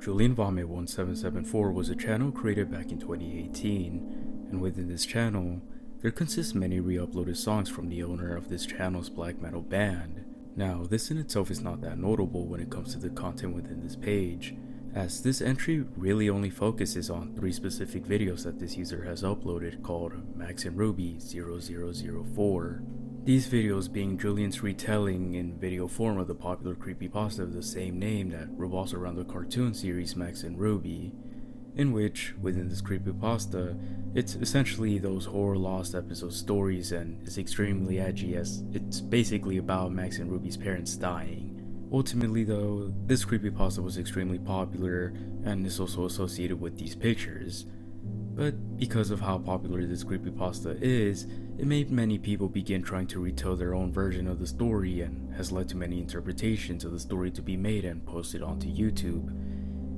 Julian Vomit 1774 was a channel created back in 2018, and within this channel, there consists many re-uploaded songs from the owner of this channel's black metal band. Now, this in itself is not that notable when it comes to the content within this page, as this entry really only focuses on 3 specific videos that this user has uploaded called Max and Ruby 0004. These videos being Julian's retelling in video form of the popular creepypasta of the same name that revolves around the cartoon series Max and Ruby, in which, within this creepypasta, it's essentially those horror lost episode stories and is extremely edgy as it's basically about Max and Ruby's parents dying. Ultimately though, this creepypasta was extremely popular and is also associated with these pictures. But because of how popular this creepypasta is, it made many people begin trying to retell their own version of the story and has led to many interpretations of the story to be made and posted onto YouTube,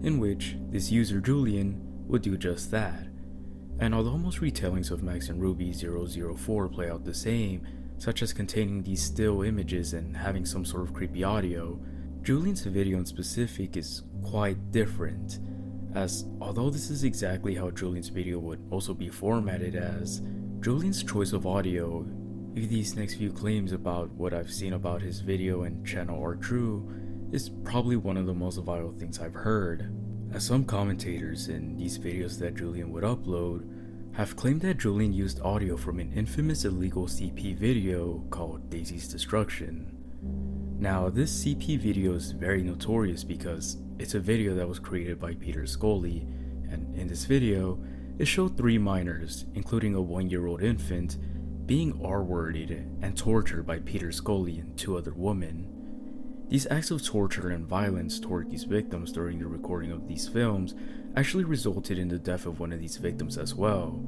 in which this user Julian would do just that. And although most retellings of Max and Ruby 004 play out the same, such as containing these still images and having some sort of creepy audio, Julian's video in specific is quite different, as although this is exactly how Julian's video would also be formatted as, Julian's choice of audio, if these next few claims about what I've seen about his video and channel are true, is probably one of the most vile things I've heard, as some commentators in these videos that Julian would upload have claimed that Julian used audio from an infamous illegal CP video called Daisy's Destruction. Now, this CP video is very notorious because it's a video that was created by Peter Scully, and in this video, it showed 3 minors, including a 1-year-old infant, being R-worded and tortured by Peter Scully and 2 other women. These acts of torture and violence toward these victims during the recording of these films actually resulted in the death of one of these victims as well.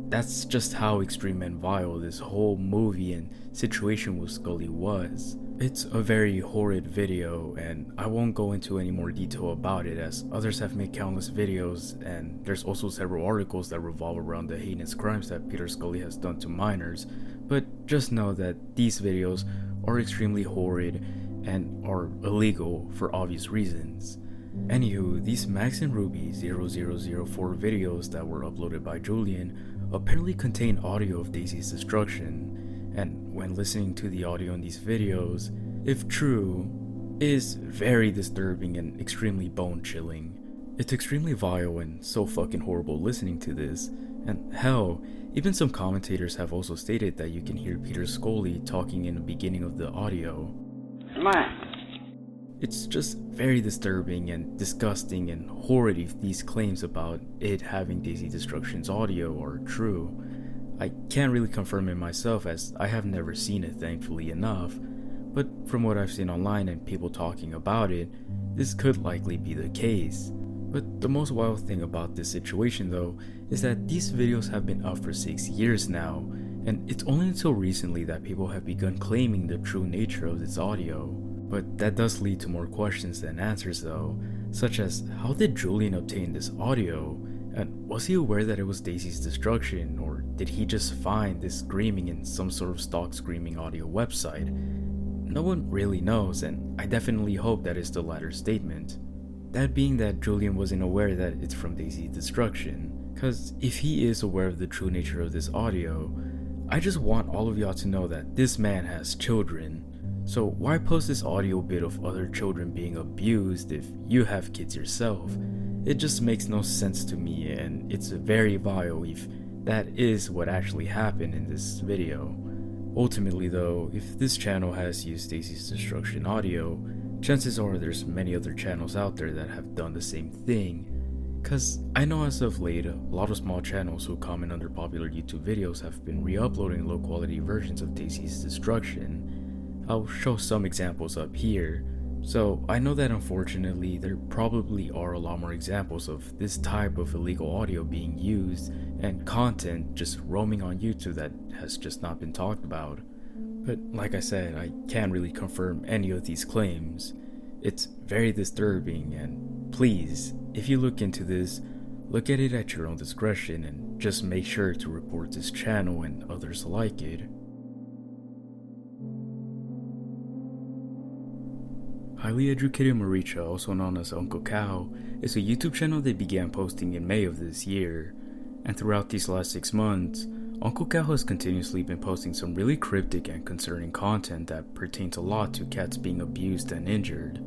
That's just how extreme and vile this whole movie and situation with Scully was. It's a very horrid video, and I won't go into any more detail about it as others have made countless videos, and there's also several articles that revolve around the heinous crimes that Peter Scully has done to minors, but just know that these videos are extremely horrid and are illegal for obvious reasons. Anywho, these Max and Ruby 0004 videos that were uploaded by Julian apparently contain audio of Daisy's destruction, and when listening to the audio in these videos, if true, is very disturbing and extremely bone-chilling. It's extremely vile and so fucking horrible listening to this, and hell, even some commentators have also stated that you can hear Peter Scully talking in the beginning of the audio. It's just very disturbing and disgusting and horrid if these claims about it having Daisy Destruction's audio are true. I can't really confirm it myself as I have never seen it thankfully enough, but from what I've seen online and people talking about it, this could likely be the case. But the most wild thing about this situation though is that these videos have been up for 6 years now, and it's only until recently that people have begun claiming the true nature of this audio. But that does lead to more questions than answers though, such as how did Julian obtain this audio? And was he aware that it was Daisy's destruction, or did he just find this screaming in some sort of stock screaming audio website? No one really knows, and I definitely hope that is the latter statement. That being that Julian wasn't aware that it's from Daisy's destruction, cause if he is aware of the true nature of this audio, I just want all of y'all to know that this man has children. So why post this audio bit of other children being abused if you have kids yourself? It just makes no sense to me, and it's very vile if that is what actually happened in this video. Ultimately though, if this channel has used Daisy's Destruction audio, chances are there's many other channels out there that have done the same thing. Cause I know as of late, a lot of small channels who comment under popular YouTube videos have been re-uploading low quality versions of Daisy's Destruction. I'll show some examples up here. So I know that unfortunately there probably are a lot more examples of this type of illegal audio being used and content just roaming on YouTube that has just not been talked about. But like I said, I can't really confirm any of these claims. It's very disturbing, and please, if you look into this, look at it at your own discretion and just make sure to report this channel and others like it. Highly Educated Maricha, also known as Uncle Cow, is a YouTube channel that began posting in May of this year, and throughout these last 6 months, Uncle Cow has continuously been posting some really cryptic and concerning content that pertains a lot to cats being abused and injured.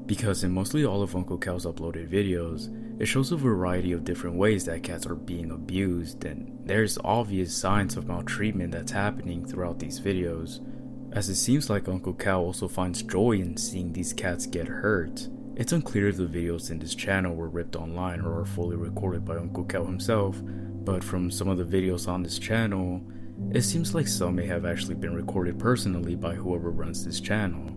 Because in mostly all of Uncle Cow's uploaded videos, it shows a variety of different ways that cats are being abused, and there's obvious signs of maltreatment that's happening throughout these videos, as it seems like Uncle Cow also finds joy in seeing these cats get hurt. It's unclear if the videos in this channel were ripped online or are fully recorded by Uncle Cow himself, but from some of the videos on this channel, it seems like some may have actually been recorded personally by whoever runs this channel.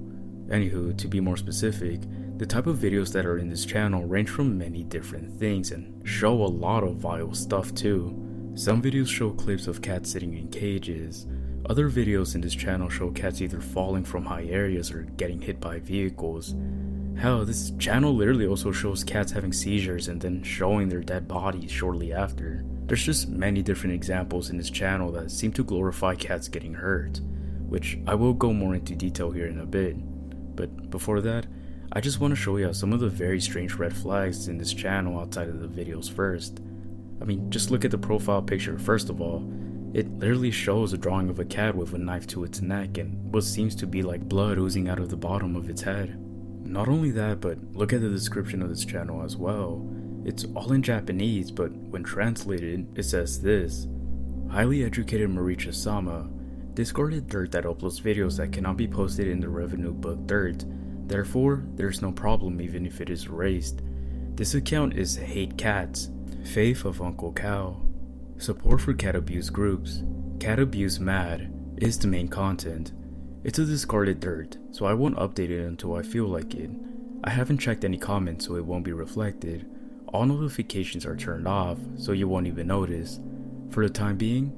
Anywho, to be more specific, the type of videos that are in this channel range from many different things and show a lot of vile stuff too. Some videos show clips of cats sitting in cages. Other videos in this channel show cats either falling from high areas or getting hit by vehicles. Hell, this channel literally also shows cats having seizures and then showing their dead bodies shortly after. There's just many different examples in this channel that seem to glorify cats getting hurt, which I will go more into detail here in a bit. But before that, I just want to show you some of the very strange red flags in this channel outside of the videos first. I mean, just look at the profile picture first of all. It literally shows a drawing of a cat with a knife to its neck and what seems to be like blood oozing out of the bottom of its head. Not only that, but look at the description of this channel as well. It's all in Japanese, but when translated, it says this: Highly Educated Maricha-sama, discarded dirt that uploads videos that cannot be posted in the revenue book dirt. Therefore, there's no problem even if it is erased. This account is Hate Cats, Faith of Uncle Cow. Support for cat abuse groups. Cat Abuse Mad is the main content. It's a discarded dirt, so I won't update it until I feel like it. I haven't checked any comments, so it won't be reflected. All notifications are turned off, so you won't even notice. For the time being,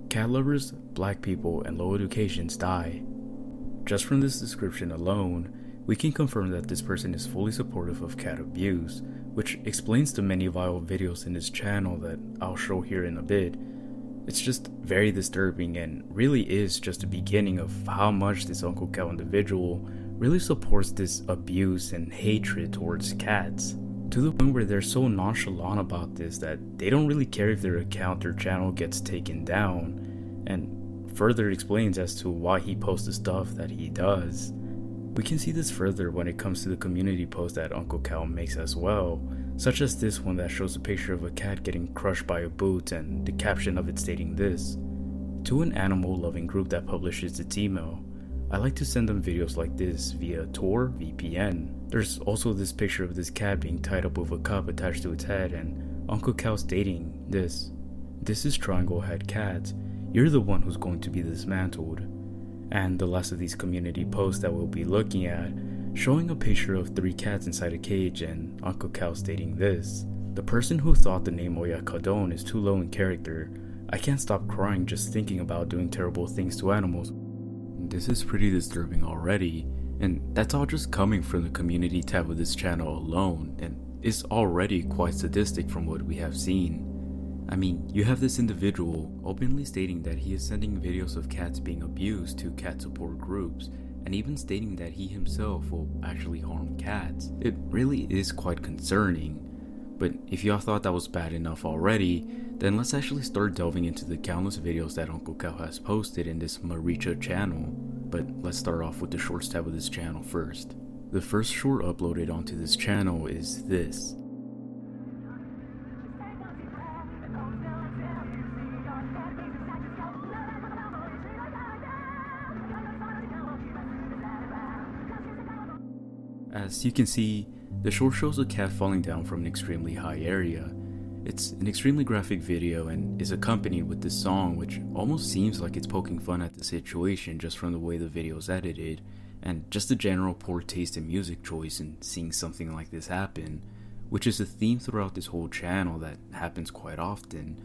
cat lovers, black people, and low educations die. Just from this description alone, we can confirm that this person is fully supportive of cat abuse, which explains the many vile videos in this channel that I'll show here in a bit. It's just very disturbing and really is just the beginning of how much this Uncle Cow individual really supports this abuse and hatred towards cats, to the point where they're so nonchalant about this that they don't really care if their account or channel gets taken down, and further explains as to why he posts the stuff that he does. We can see this further when it comes to the community post that Uncle Cow makes as well, such as this one that shows a picture of a cat getting crushed by a boot and the caption of it stating this: to an animal loving group that publishes its email, I like to send them videos like this via Tor VPN. There's also this picture of this cat being tied up with a cup attached to its head and Uncle Cow stating this: this is Triangle Head Cat, you're the one who's going to be dismantled. And the last of these community posts that we'll be looking at, showing a picture of 3 cats inside a cage and Uncle Cow stating this: the person who thought the name Oyakadon is too low in character, I can't stop crying just thinking about doing terrible things to animals. This is pretty disturbing already, and that's all just coming from the community tab of this channel alone, and is already quite sadistic from what we have seen. I mean, you have this individual openly stating that he is sending videos of cats being abused to cat support groups, and even stating that he himself will actually harm cats. It really is quite concerning. But if y'all thought that was bad enough already, then let's actually start delving into the countless videos that Uncle Cow has posted in this Maricha channel. But let's start off with the shorts tab of this channel first. The first short uploaded onto this channel is this. As you can see, the short shows a cat falling down from an extremely high area. It's an extremely graphic video and is accompanied with this song, which almost seems like it's poking fun at the situation just from the way the video is edited, and just the general poor taste in music choice in seeing something like this happen, which is a theme throughout this whole channel that happens quite often,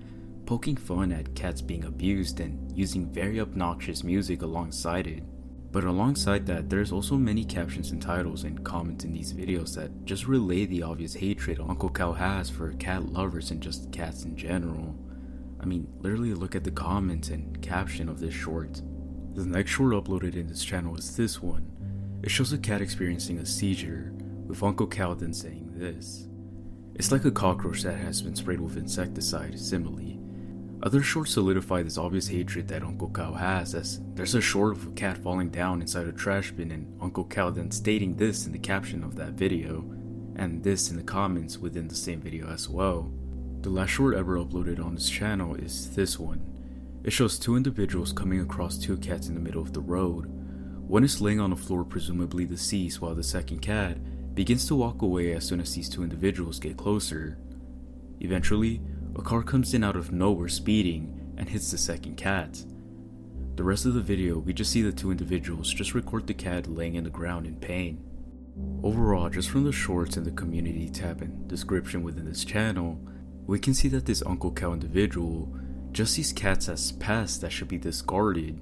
poking fun at cats being abused and using very obnoxious music alongside it. But alongside that, there's also many captions and titles and comments in these videos that just relay the obvious hatred Uncle Cal has for cat lovers and just cats in general. I mean, literally look at the comments and caption of this short. The next short uploaded in this channel is this one. It shows a cat experiencing a seizure, with Uncle Cal then saying this. It's like a cockroach that has been sprayed with insecticide, simile. Other shorts solidify this obvious hatred that Uncle Cal has, as there's a short of a cat falling down inside a trash bin and Uncle Cal then stating this in the caption of that video, and this in the comments within the same video as well. The last short ever uploaded on this channel is this one. It shows two individuals coming across two cats in the middle of the road. One is laying on the floor, presumably deceased, while the second cat begins to walk away as soon as these two individuals get closer. Eventually, a car comes in out of nowhere speeding and hits the second cat. The rest of the video, we just see the two individuals just record the cat laying in the ground in pain. Overall, just from the shorts and the community tab and description within this channel, we can see that this Uncle Cal individual just sees cats as pests that should be discarded,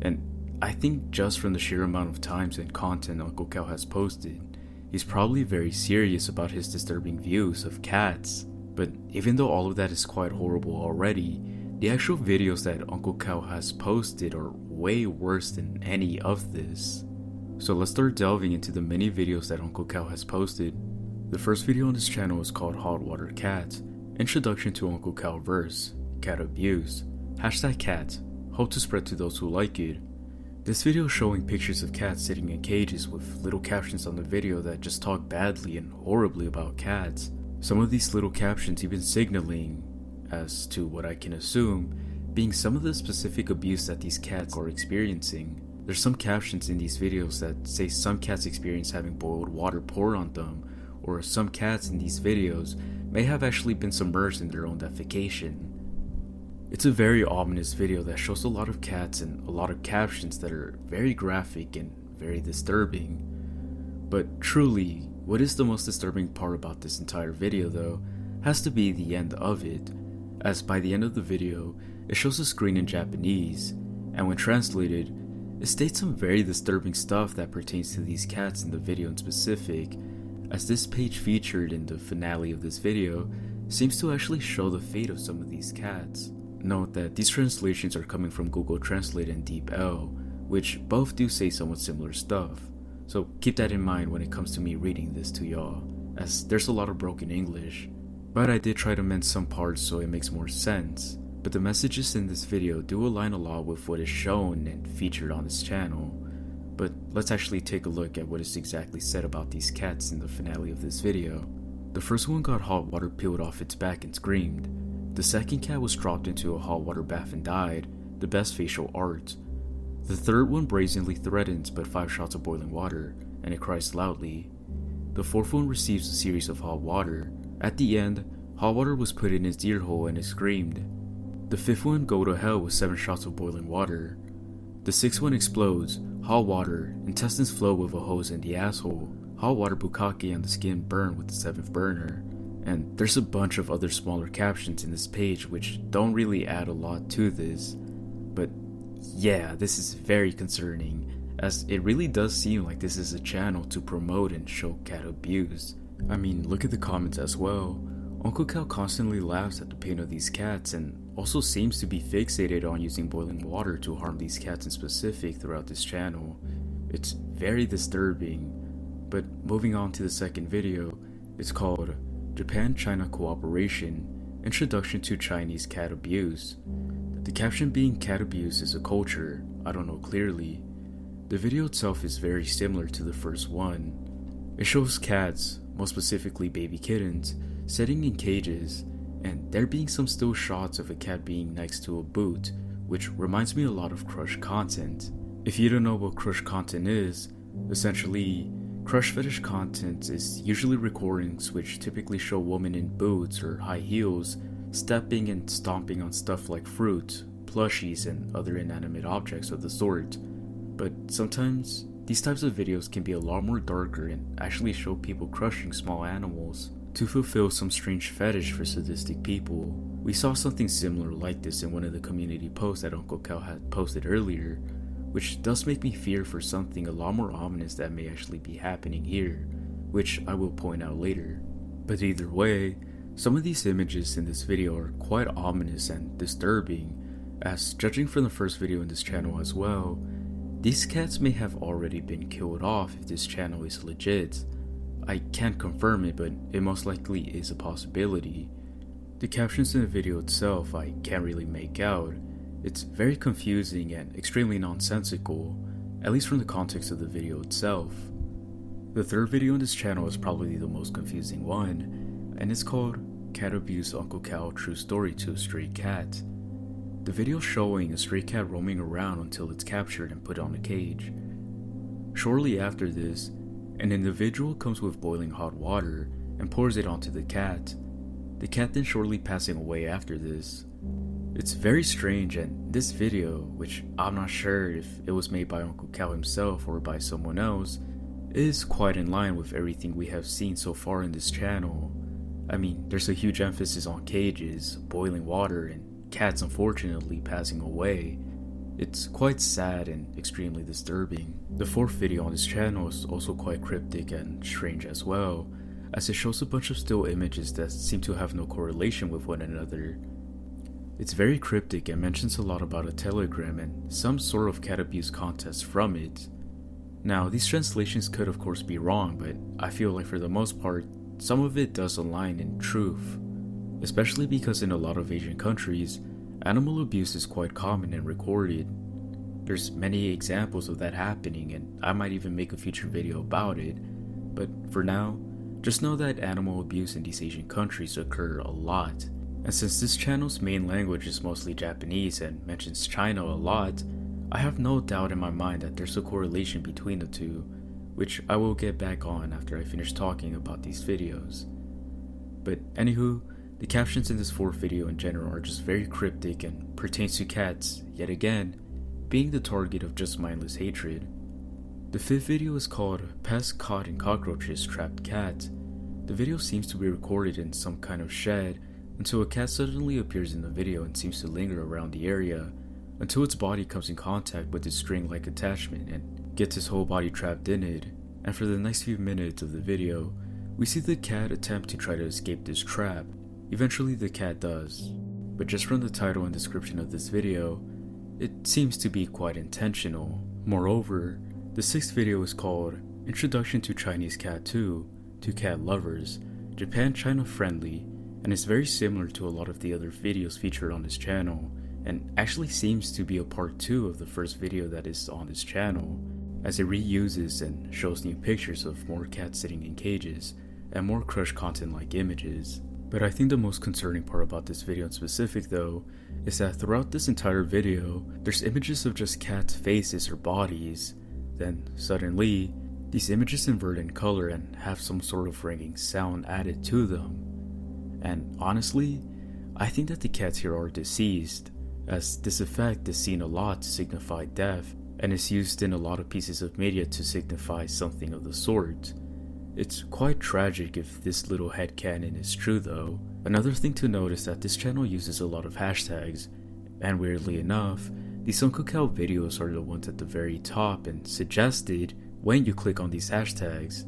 and I think just from the sheer amount of times and content Uncle Cal has posted, he's probably very serious about his disturbing views of cats. But even though all of that is quite horrible already, the actual videos that Uncle Cal has posted are way worse than any of this. So let's start delving into the many videos that Uncle Cal has posted. The first video on this channel is called Hot Water Cat, Introduction to Uncle Cal Verse, Cat Abuse, #cat, hope to spread to those who like it. This video is showing pictures of cats sitting in cages with little captions on the video that just talk badly and horribly about cats. Some of these little captions even signaling, as to what I can assume, being some of the specific abuse that these cats are experiencing. There's some captions in these videos that say some cats experience having boiled water poured on them, or some cats in these videos may have actually been submerged in their own defecation. It's a very ominous video that shows a lot of cats and a lot of captions that are very graphic and very disturbing. But truly, what is the most disturbing part about this entire video though, has to be the end of it, as by the end of the video, it shows a screen in Japanese, and when translated, it states some very disturbing stuff that pertains to these cats in the video in specific, as this page featured in the finale of this video seems to actually show the fate of some of these cats. Note that these translations are coming from Google Translate and DeepL, which both do say somewhat similar stuff. So keep that in mind when it comes to me reading this to y'all, as there's a lot of broken English. But I did try to mend some parts so it makes more sense. But the messages in this video do align a lot with what is shown and featured on this channel. But let's actually take a look at what is exactly said about these cats in the finale of this video. The first one got hot water peeled off its back and screamed. The second cat was dropped into a hot water bath and died, the best facial art. The third one brazenly threatens but 5 shots of boiling water, and it cries loudly. The fourth one receives a series of hot water. At the end, hot water was put in his ear hole and it screamed. The fifth one go to hell with 7 shots of boiling water. The sixth one explodes, hot water, intestines flow with a hose in the asshole, hot water bukkake on the skin burn with the 7th burner. And there's a bunch of other smaller captions in this page which don't really add a lot to this. But yeah, this is very concerning, as it really does seem like this is a channel to promote and show cat abuse. I mean, look at the comments as well. Uncle Cal constantly laughs at the pain of these cats and also seems to be fixated on using boiling water to harm these cats in specific throughout this channel. It's very disturbing. But moving on to the second video, it's called Japan-China Cooperation, Introduction to Chinese Cat Abuse. The caption being cat abuse is a culture, I don't know clearly. The video itself is very similar to the first one. It shows cats, most specifically baby kittens, sitting in cages, and there being some still shots of a cat being next to a boot, which reminds me a lot of Crush content. If you don't know what Crush content is, essentially, Crush fetish content is usually recordings which typically show women in boots or high heels stepping and stomping on stuff like fruit, plushies, and other inanimate objects of the sort. But sometimes, these types of videos can be a lot more darker and actually show people crushing small animals to fulfill some strange fetish for sadistic people. We saw something similar like this in one of the community posts that Uncle Cal had posted earlier, which does make me fear for something a lot more ominous that may actually be happening here, which I will point out later. But either way, some of these images in this video are quite ominous and disturbing, as judging from the first video in this channel as well, these cats may have already been killed off if this channel is legit. I can't confirm it, but it most likely is a possibility. The captions in the video itself I can't really make out. It's very confusing and extremely nonsensical, at least from the context of the video itself. The third video in this channel is probably the most confusing one, and it's called Cat Abuse Uncle Cow True Story to a Stray Cat. The video showing a stray cat roaming around until it's captured and put on a cage. Shortly after this, an individual comes with boiling hot water and pours it onto the cat then shortly passing away after this. It's very strange, and this video, which I'm not sure if it was made by Uncle Cow himself or by someone else, is quite in line with everything we have seen so far in this channel. I mean, there's a huge emphasis on cages, boiling water, and cats unfortunately passing away. It's quite sad and extremely disturbing. The fourth video on this channel is also quite cryptic and strange as well, as it shows a bunch of still images that seem to have no correlation with one another. It's very cryptic and mentions a lot about a telegram and some sort of cat abuse contest from it. Now, these translations could of course be wrong, but I feel like for the most part, some of it does align in truth, especially because in a lot of Asian countries, animal abuse is quite common and recorded. There's many examples of that happening, and I might even make a future video about it, but for now, just know that animal abuse in these Asian countries occur a lot, and since this channel's main language is mostly Japanese and mentions China a lot, I have no doubt in my mind that there's a correlation between the two, which I will get back on after I finish talking about these videos. But anywho, the captions in this fourth video in general are just very cryptic and pertains to cats, yet again, being the target of just mindless hatred. The fifth video is called Pests Caught in Cockroaches Trapped Cat. The video seems to be recorded in some kind of shed until a cat suddenly appears in the video and seems to linger around the area until its body comes in contact with its string-like attachment and gets its whole body trapped in it. And for the next few minutes of the video, we see the cat attempt to try to escape this trap. Eventually the cat does, but just from the title and description of this video, it seems to be quite intentional. Moreover, the sixth video is called Introduction to Chinese Cat 2 to Cat Lovers, Japan-China Friendly, and is very similar to a lot of the other videos featured on this channel, and actually seems to be a part 2 of the first video that is on this channel, as it reuses and shows new pictures of more cats sitting in cages, and more crush content like images. But I think the most concerning part about this video in specific though, is that throughout this entire video, there's images of just cats' faces or bodies. Then suddenly, these images invert in color and have some sort of ringing sound added to them. And honestly, I think that the cats here are deceased, as this effect is seen a lot to signify death, and is used in a lot of pieces of media to signify something of the sort. It's quite tragic if this little headcanon is true though. Another thing to note is that this channel uses a lot of hashtags, and weirdly enough, these Uncle Cow videos are the ones at the very top and suggested when you click on these hashtags.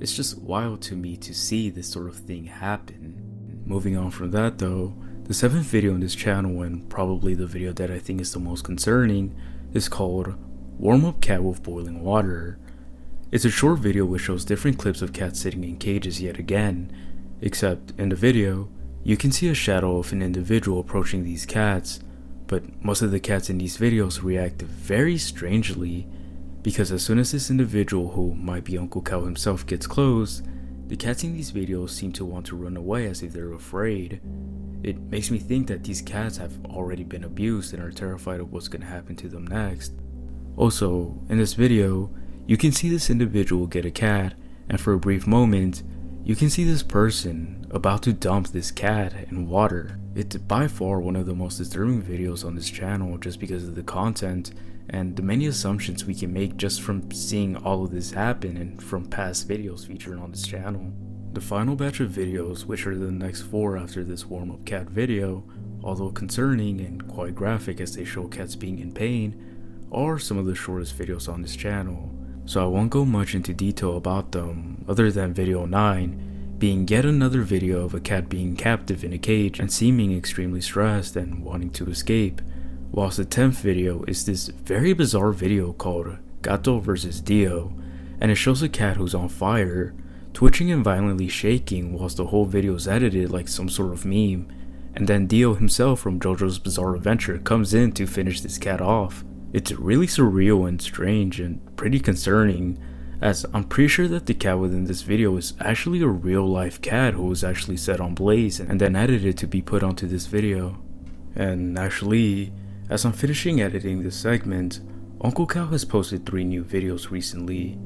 It's just wild to me to see this sort of thing happen. Moving on from that though, the seventh video in this channel, and probably the video that I think is the most concerning, is called Warm Up Cat with Boiling Water. It's a short video which shows different clips of cats sitting in cages yet again, except in the video, you can see a shadow of an individual approaching these cats, but most of the cats in these videos react very strangely, because as soon as this individual, who might be Uncle Cow himself, gets close, the cats in these videos seem to want to run away as if they're afraid. It makes me think that these cats have already been abused and are terrified of what's going to happen to them next. Also, in this video, you can see this individual get a cat, and for a brief moment, you can see this person about to dump this cat in water. It's by far one of the most disturbing videos on this channel just because of the content and the many assumptions we can make just from seeing all of this happen and from past videos featured on this channel. The final batch of videos, which are the next 4 after this warm-up cat video, although concerning and quite graphic as they show cats being in pain, are some of the shortest videos on this channel, so I won't go much into detail about them other than video 9 being yet another video of a cat being captive in a cage and seeming extremely stressed and wanting to escape, whilst the 10th video is this very bizarre video called Gato vs Dio, and it shows a cat who's on fire, twitching and violently shaking whilst the whole video is edited like some sort of meme, and then Dio himself from JoJo's Bizarre Adventure comes in to finish this cat off. It's really surreal and strange and pretty concerning, as I'm pretty sure that the cat within this video is actually a real life cat who was actually set on blaze and then edited to be put onto this video. And actually, as I'm finishing editing this segment, Uncle Cow has posted 3 new videos recently.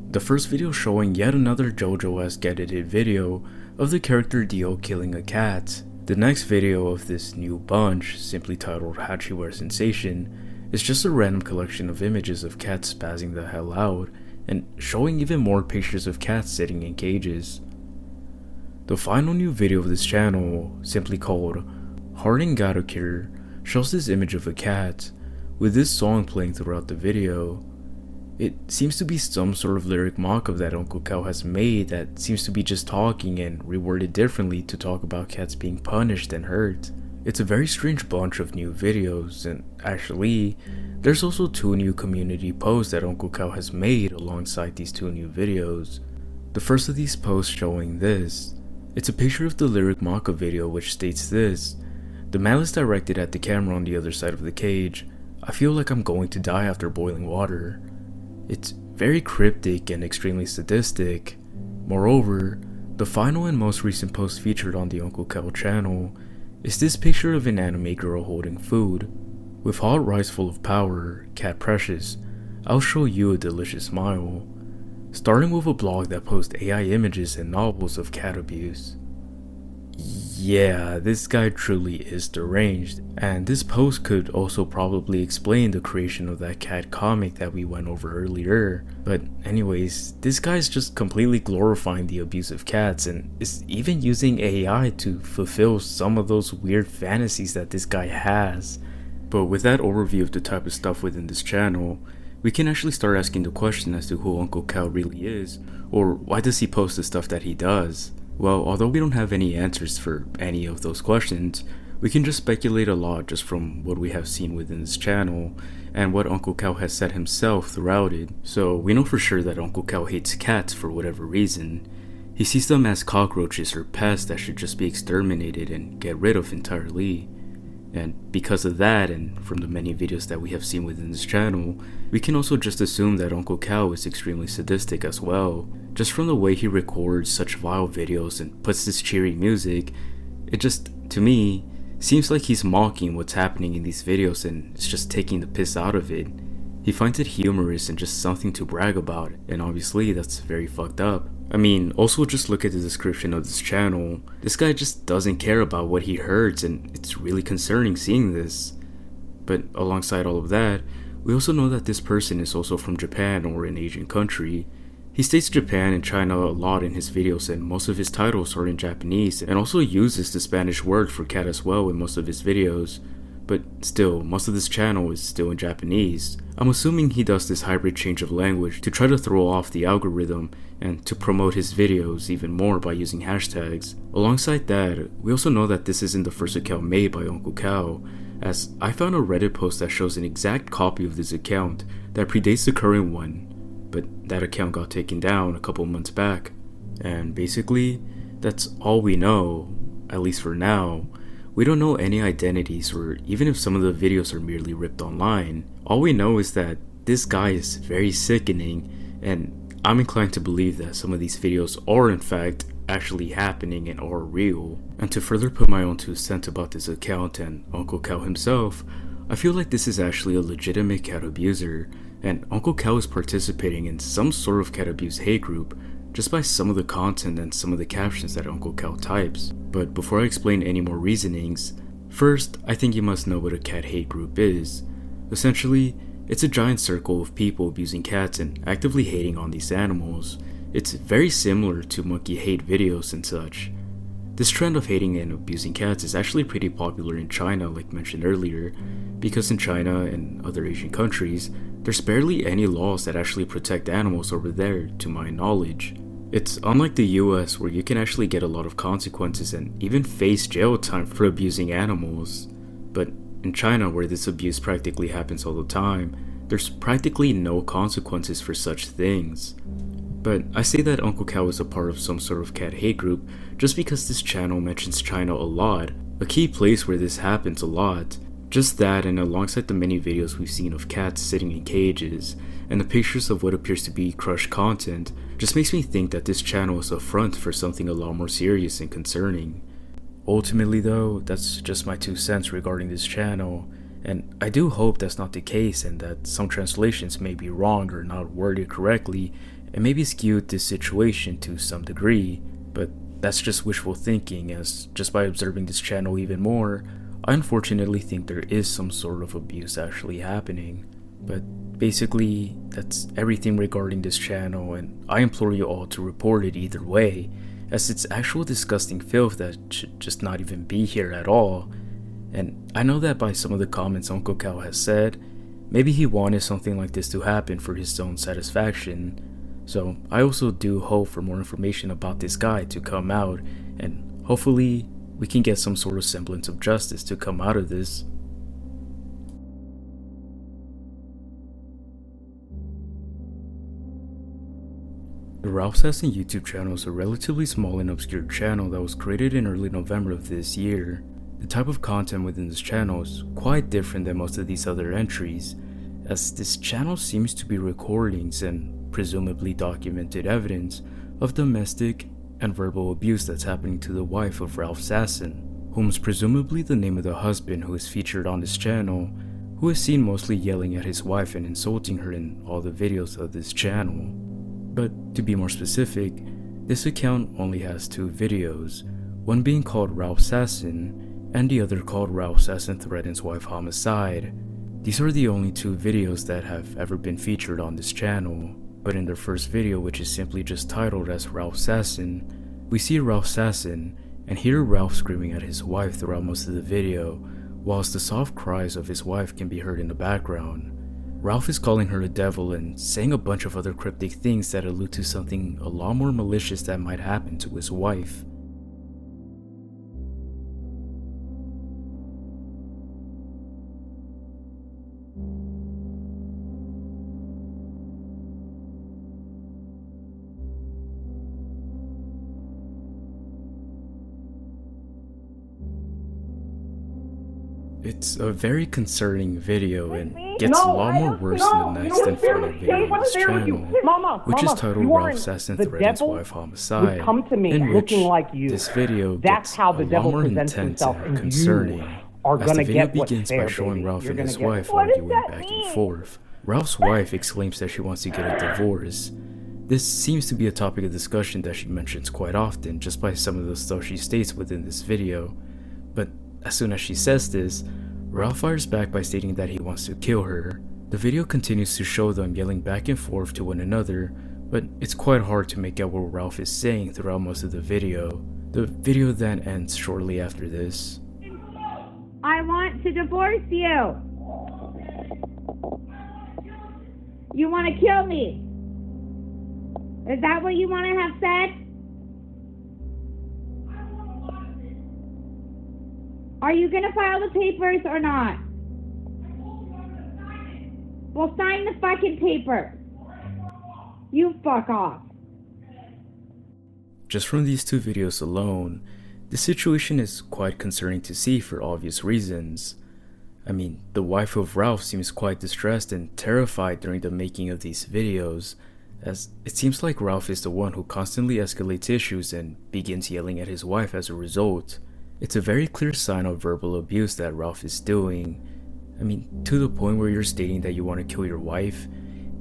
The first video showing yet another JoJo-esque edited video of the character Dio killing a cat. The next video of this new bunch, simply titled Hachiware Sensation, is just a random collection of images of cats spazzing the hell out, and showing even more pictures of cats sitting in cages. The final new video of this channel, simply called Harden Gato-Cure, shows this image of a cat, with this song playing throughout the video. It seems to be some sort of lyric mock-up that Uncle Cow has made that seems to be just talking and reworded differently to talk about cats being punished and hurt. It's a very strange bunch of new videos, and actually, there's also 2 new community posts that Uncle Cow has made alongside these 2 new videos. The first of these posts showing this. It's a picture of the lyric mock-up video which states this: "The malice directed at the camera on the other side of the cage. I feel like I'm going to die after boiling water." It's very cryptic and extremely sadistic. Moreover, the final and most recent post featured on the Uncle Cow channel is this picture of an anime girl holding food. "With hot rice full of power, Cat Precious, I'll show you a delicious smile." Starting with a blog that posts AI images and novels of cat abuse. Yeah, this guy truly is deranged, and this post could also probably explain the creation of that cat comic that we went over earlier. But anyways, this guy's just completely glorifying the abuse of cats and is even using AI to fulfill some of those weird fantasies that this guy has. But with that overview of the type of stuff within this channel, we can actually start asking the question as to who Uncle Cow really is, or why does he post the stuff that he does? Well, although we don't have any answers for any of those questions, we can just speculate a lot just from what we have seen within this channel, and what Uncle Cow has said himself throughout it. So we know for sure that Uncle Cow hates cats for whatever reason. He sees them as cockroaches or pests that should just be exterminated and get rid of entirely. And because of that, and from the many videos that we have seen within this channel, we can also just assume that Uncle Cow is extremely sadistic as well. Just from the way he records such vile videos and puts this cheery music, it just, to me, seems like he's mocking what's happening in these videos and is just taking the piss out of it. He finds it humorous and just something to brag about, and obviously that's very fucked up. I mean, also just look at the description of this channel. This guy just doesn't care about what he hurts, and it's really concerning seeing this. But alongside all of that, we also know that this person is also from Japan or an Asian country. He states Japan and China a lot in his videos, and most of his titles are in Japanese, and also uses the Spanish word for cat as well in most of his videos. But still, most of this channel is still in Japanese. I'm assuming he does this hybrid change of language to try to throw off the algorithm and to promote his videos even more by using hashtags. Alongside that, we also know that this isn't the first account made by Uncle Cow, as I found a Reddit post that shows an exact copy of this account that predates the current one, but that account got taken down a couple months back. And basically, that's all we know, at least for now. We don't know any identities, or even if some of the videos are merely ripped online. All we know is that this guy is very sickening, and I'm inclined to believe that some of these videos are in fact actually happening and are real. And to further put my own 2 cents about this account and Uncle Cow himself, I feel like this is actually a legitimate cat abuser, and Uncle Cow is participating in some sort of cat abuse hate group just by some of the content and some of the captions that Uncle Cow types. But before I explain any more reasonings, first, I think you must know what a cat hate group is. Essentially, it's a giant circle of people abusing cats and actively hating on these animals. It's very similar to monkey hate videos and such. This trend of hating and abusing cats is actually pretty popular in China, like mentioned earlier, because in China and other Asian countries, there's barely any laws that actually protect animals over there, to my knowledge. It's unlike the US, where you can actually get a lot of consequences and even face jail time for abusing animals. But in China, where this abuse practically happens all the time, there's practically no consequences for such things. But I say that Uncle Cow is a part of some sort of cat hate group just because this channel mentions China a lot, a key place where this happens a lot. Just that, and alongside the many videos we've seen of cats sitting in cages, and the pictures of what appears to be crushed content, just makes me think that this channel is a front for something a lot more serious and concerning. Ultimately though, that's just my 2 cents regarding this channel, and I do hope that's not the case and that some translations may be wrong or not worded correctly and maybe skewed this situation to some degree, but that's just wishful thinking, as just by observing this channel even more, I unfortunately think there is some sort of abuse actually happening. But basically, that's everything regarding this channel, and I implore you all to report it either way, as it's actual disgusting filth that should just not even be here at all. And I know that by some of the comments Uncle Cow has said, maybe he wanted something like this to happen for his own satisfaction. So I also do hope for more information about this guy to come out, and hopefully we can get some sort of semblance of justice to come out of this. The Ralph Sasson YouTube channel is a relatively small and obscure channel that was created in early November of this year. The type of content within this channel is quite different than most of these other entries, as this channel seems to be recordings and presumably documented evidence of domestic and verbal abuse that's happening to the wife of Ralph Sasson, whom is presumably the name of the husband who is featured on this channel, who is seen mostly yelling at his wife and insulting her in all the videos of this channel. But to be more specific, this account only has 2 videos, one being called Ralph Sasson and the other called Ralph Sasson Threatens Wife Homicide. These are the only 2 videos that have ever been featured on this channel. But in their first video, which is simply just titled as Ralph Sasson, we see Ralph Sasson and hear Ralph screaming at his wife throughout most of the video, whilst the soft cries of his wife can be heard in the background. Ralph is calling her a devil and saying a bunch of other cryptic things that allude to something a lot more malicious that might happen to his wife. It's a very concerning video and gets a lot more worse than the next and final video on this channel, which is titled Ralph Sasson Threatens Wife Homicide, in which this video gets a lot more intense and concerning, as the video begins by showing Ralph and his wife arguing back and forth. Ralph's wife exclaims that she wants to get a divorce. This seems to be a topic of discussion that she mentions quite often just by some of the stuff she states within this video, but as soon as she says this, Ralph fires back by stating that he wants to kill her. The video continues to show them yelling back and forth to one another, but it's quite hard to make out what Ralph is saying throughout most of the video. The video then ends shortly after this. I want to divorce you. You want to kill me. Is that what you want to have said? Are you going to file the papers or not? Well, sign the fucking paper. You fuck off. Just from these 2 videos alone, the situation is quite concerning to see for obvious reasons. I mean, the wife of Ralph seems quite distressed and terrified during the making of these videos, as it seems like Ralph is the one who constantly escalates issues and begins yelling at his wife as a result. It's a very clear sign of verbal abuse that Ralph is doing. I mean, to the point where you're stating that you want to kill your wife,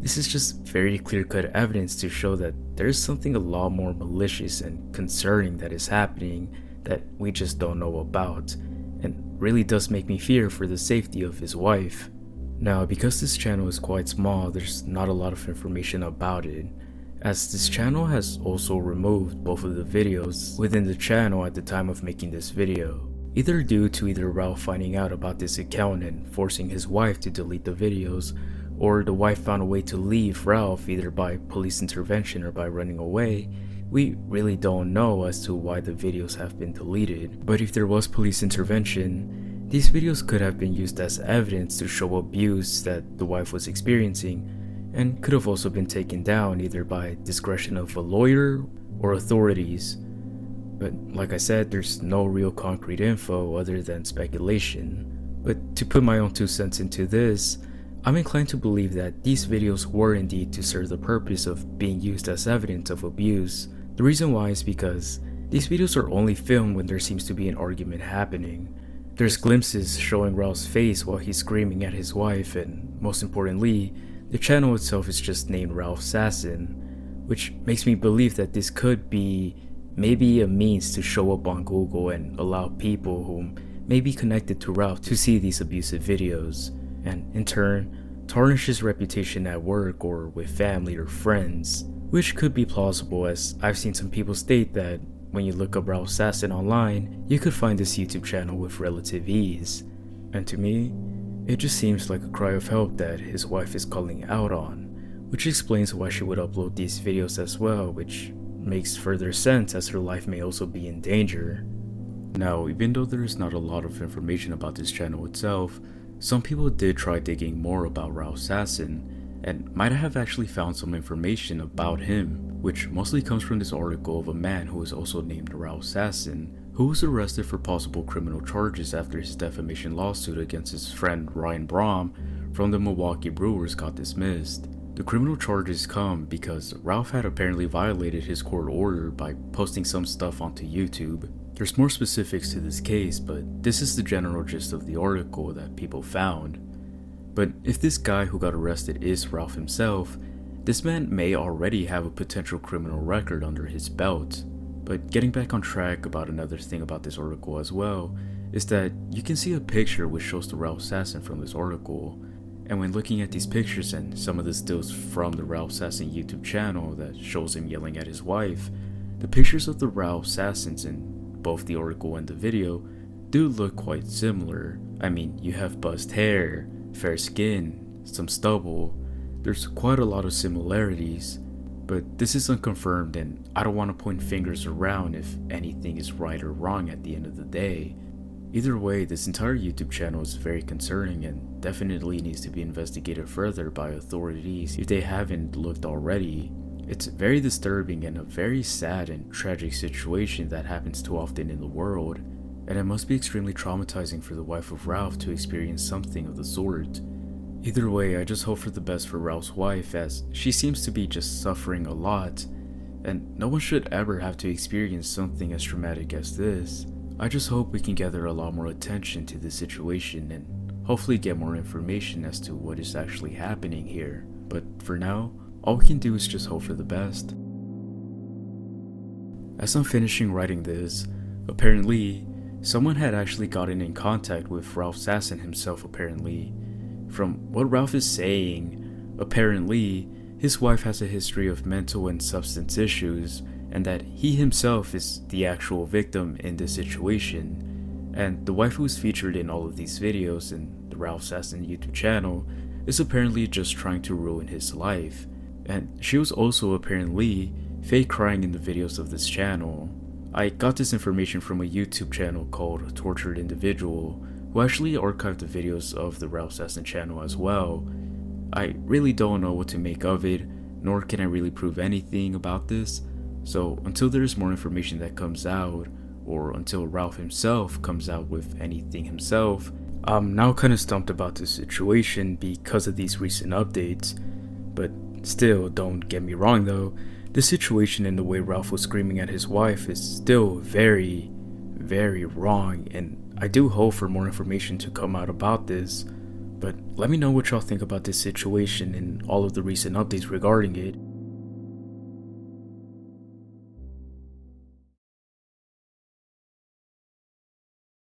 this is just very clear-cut evidence to show that there's something a lot more malicious and concerning that is happening that we just don't know about, and really does make me fear for the safety of his wife. Now, because this channel is quite small, there's not a lot of information about it, as this channel has also removed both of the videos within the channel at the time of making this video, either due to either Ralph finding out about this account and forcing his wife to delete the videos, or the wife found a way to leave Ralph either by police intervention or by running away. We really don't know as to why the videos have been deleted, but if there was police intervention, these videos could have been used as evidence to show abuse that the wife was experiencing, and could have also been taken down either by discretion of a lawyer or authorities. But like I said, there's no real concrete info other than speculation. But to put my own 2 cents into this, I'm inclined to believe that these videos were indeed to serve the purpose of being used as evidence of abuse. The reason why is because these videos are only filmed when there seems to be an argument happening. There's glimpses showing Ralph's face while he's screaming at his wife, and most importantly, the channel itself is just named Ralph Sasson, which makes me believe that this could be maybe a means to show up on Google and allow people who may be connected to Ralph to see these abusive videos, and in turn tarnish his reputation at work or with family or friends, which could be plausible, as I've seen some people state that when you look up Ralph Sasson online, you could find this YouTube channel with relative ease. And to me, it just seems like a cry of help that his wife is calling out on, which explains why she would upload these videos as well, which makes further sense as her life may also be in danger. Now, even though there is not a lot of information about this channel itself, some people did try digging more about Ralph Sasson, and might have actually found some information about him, which mostly comes from this article of a man who is also named Ralph Sasson, who was arrested for possible criminal charges after his defamation lawsuit against his friend Ryan Braum from the Milwaukee Brewers got dismissed. The criminal charges come because Ralph had apparently violated his court order by posting some stuff onto YouTube. There's more specifics to this case, but this is the general gist of the article that people found. But if this guy who got arrested is Ralph himself, this man may already have a potential criminal record under his belt. But getting back on track about another thing about this article as well, is that you can see a picture which shows the Ralph Sasson from this article. And when looking at these pictures and some of the stills from the Ralph Sasson YouTube channel that shows him yelling at his wife, the pictures of the Ralph Sassons in both the article and the video do look quite similar. I mean, you have buzzed hair, fair skin, some stubble. There's quite a lot of similarities, but this is unconfirmed and I don't want to point fingers around if anything is right or wrong at the end of the day. Either way, this entire YouTube channel is very concerning and definitely needs to be investigated further by authorities if they haven't looked already. It's very disturbing and a very sad and tragic situation that happens too often in the world, and it must be extremely traumatizing for the wife of Ralph to experience something of the sort. Either way, I just hope for the best for Ralph's wife, as she seems to be just suffering a lot, and no one should ever have to experience something as traumatic as this. I just hope we can gather a lot more attention to this situation and hopefully get more information as to what is actually happening here. But for now, all we can do is just hope for the best. As I'm finishing writing this, apparently, someone had actually gotten in contact with Ralph Sasson himself apparently. From what Ralph is saying, apparently, his wife has a history of mental and substance issues, and that he himself is the actual victim in this situation. And the wife who is featured in all of these videos in the Ralph Sasson YouTube channel is apparently just trying to ruin his life. And she was also apparently fake crying in the videos of this channel. I got this information from a YouTube channel called Tortured Individual, who actually archived the videos of the Ralph Sasson channel as well. I really don't know what to make of it, nor can I really prove anything about this, so until there's more information that comes out, or until Ralph himself comes out with anything himself, I'm now kinda stumped about this situation because of these recent updates. But still, don't get me wrong though, the situation and the way Ralph was screaming at his wife is still very, very wrong, and I do hope for more information to come out about this. But let me know what y'all think about this situation and all of the recent updates regarding it.